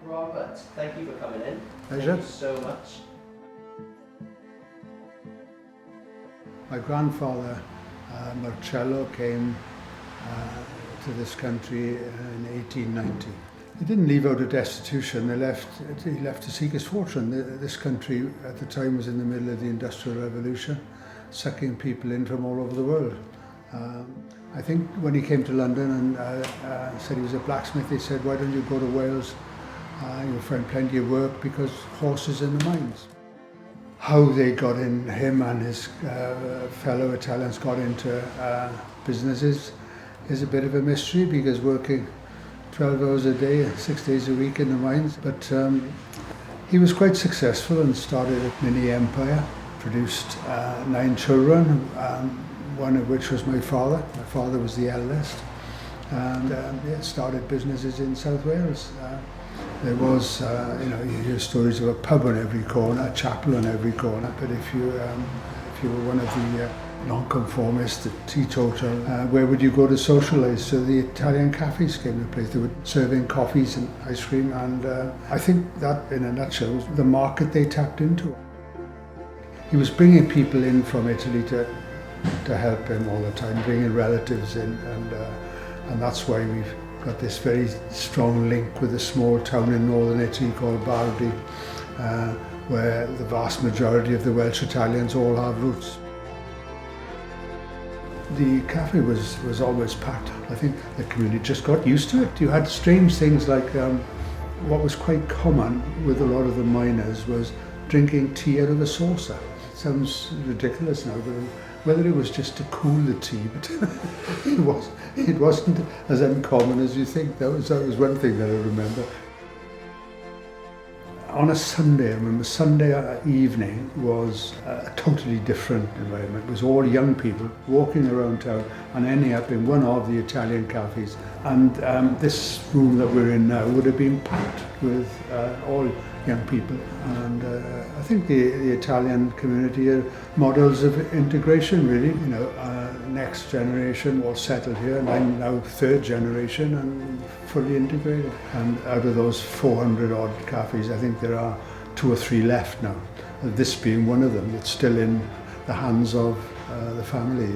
Robert, thank you for coming in. Pleasure. Thank you so much. My grandfather, Marcello, came to this country in 1890. He didn't leave out of destitution. He left to seek his fortune. This country at the time was in the middle of the Industrial Revolution, sucking people in from all over the world. I think when he came to London and said he was a blacksmith, they said, why don't you go to Wales? You'll find plenty of work because horses in the mines. How they got in, him and his fellow Italians got into businesses is a bit of a mystery, because working 12 hours a day, 6 days a week in the mines. But he was quite successful and started a mini empire, produced 9 children, one of which was my father. My father was the eldest, and started businesses in South Wales. There was, you hear stories of a pub on every corner, a chapel on every corner, but if you were one of the non-conformists, the teetotal, where would you go to socialise? So the Italian caffis came to place. They were serving coffees and ice cream, and I think that, in a nutshell, was the market they tapped into. He was bringing people in from Italy to help him all the time, bringing relatives in, and that's why we've got this very strong link with a small town in northern Italy called Bardi, where the vast majority of the Welsh Italians all have roots. The cafe was always packed. I think the community just got used to it. You had strange things like what was quite common with a lot of the miners was drinking tea out of a saucer. It sounds ridiculous now, but whether it was just to cool the tea, but it wasn't as uncommon as you think. That was one thing that I remember. On a Sunday, I remember Sunday evening was a totally different environment. It was all young people walking around town and ending up in one of the Italian cafes. And this room that we're in now would have been packed with all young people. And I think the Italian community are models of integration, really. Next generation all settled here, and I'm now 3rd generation and fully integrated. And out of those 400 odd cafes, I think there are 2 or 3 left now. This being one of them that's still in the hands of the family.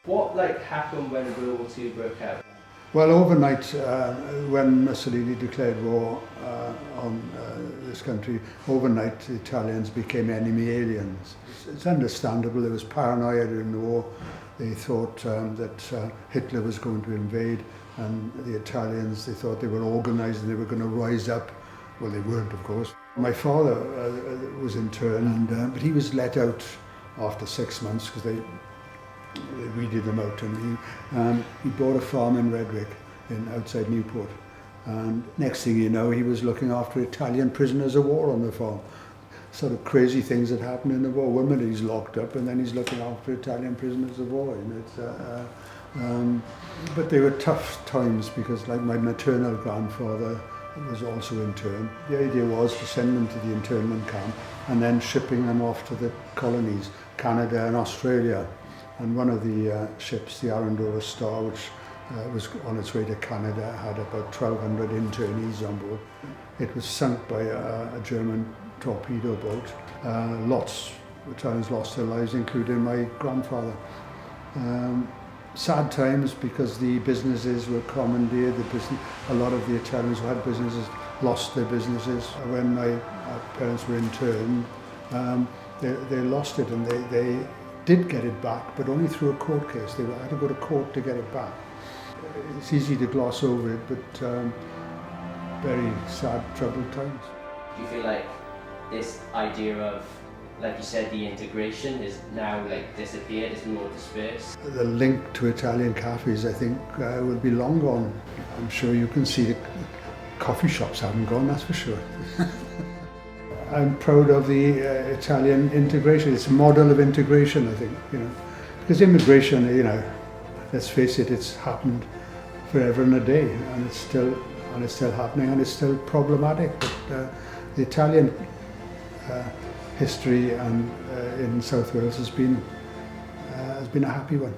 What happened when World War II broke out? Well, overnight, when Mussolini declared war on this country, overnight the Italians became enemy aliens. It's understandable. There was paranoia during the war. They thought that Hitler was going to invade, and the Italians, they thought they were organised and they were going to rise up. Well, they weren't, of course. My father was interned, but he was let out after 6 months because they weeded them out, and he bought a farm in Redwick, outside Newport, and next thing you know, he was looking after Italian prisoners of war on the farm. Sort of crazy things that happened in the war. 1 minute he's locked up, and then he's looking after Italian prisoners of war. But they were tough times, because like my maternal grandfather was also interned. The idea was to send them to the internment camp and then shipping them off to the colonies, Canada and Australia. And one of the ships, the Arundel Star, which was on its way to Canada, had about 1,200 internees on board. It was sunk by a German torpedo boat. Lots of Italians lost their lives, including my grandfather. Sad times, because the businesses were commandeered. A lot of the Italians who had businesses lost their businesses. When my parents were interned, they lost it, and they did get it back, but only through a court case. They had to go to court to get it back. It's easy to gloss over it, but very sad, troubled times. Do you feel like this idea of, like you said, the integration is now disappeared, it's more dispersed? The link to Italian cafes, I think, will be long gone. I'm sure you can see the coffee shops haven't gone, that's for sure. I'm proud of the Italian integration. It's a model of integration, I think, because immigration, let's face it, it's happened forever and a day, and it's still happening, and it's still problematic. But the Italian history and in South Wales has been a happy one.